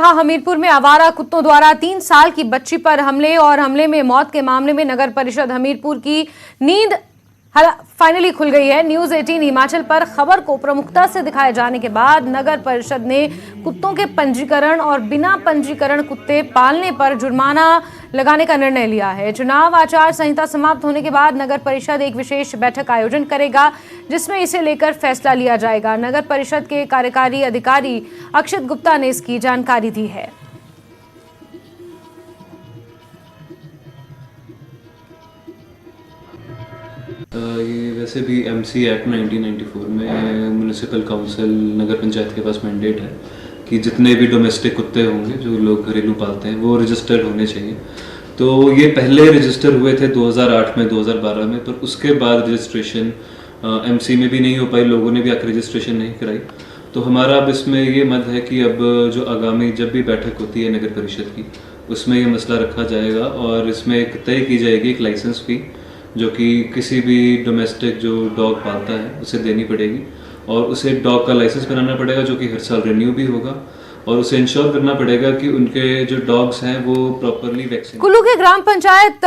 हमीरपुर में आवारा कुत्तों द्वारा 3 साल की बच्ची पर हमले में मौत के मामले में नगर परिषद हमीरपुर की नींद फाइनली खुल गई है। न्यूज 18 हिमाचल पर खबर को प्रमुखता से दिखाए जाने के बाद नगर परिषद ने कुत्तों के पंजीकरण और बिना पंजीकरण कुत्ते पालने पर जुर्माना लगाने का निर्णय लिया है। चुनाव आचार संहिता समाप्त होने के बाद नगर परिषद एक विशेष बैठक आयोजन करेगा, जिसमें इसे लेकर फैसला लिया जाएगा। नगर परिषद के कार्यकारी अधिकारी अक्षित गुप्ता ने इसकी जानकारी दी है। ये वैसे भी एमसी एक्ट 1994 में म्यूनिसिपल काउंसिल नगर पंचायत के पास मैंडेट है कि जितने भी डोमेस्टिक कुत्ते होंगे जो लोग घरेलू पालते हैं वो रजिस्टर्ड होने चाहिए। तो ये पहले रजिस्टर हुए थे 2008 में, 2012 में, पर उसके बाद रजिस्ट्रेशन एमसी में भी नहीं हो पाई, लोगों ने भी आकर रजिस्ट्रेशन नहीं कराई। तो हमारा अब इसमें ये मत है कि अब जो आगामी जब भी बैठक होती है नगर परिषद की, उसमें ये मसला रखा जाएगा और इसमें एक तय की जाएगी एक लाइसेंस फी जो कि किसी भी डोमेस्टिक जो डॉग पालता है उसे देनी पड़ेगी और उसे डॉग का लाइसेंस बनाना पड़ेगा जो कि हर साल रिन्यू भी होगा और उसे इंश्योर करना पड़ेगा कि उनके जो डॉग्स हैं वो प्रॉपरली वैक्सीन। कुल्लू के ग्राम पंचायत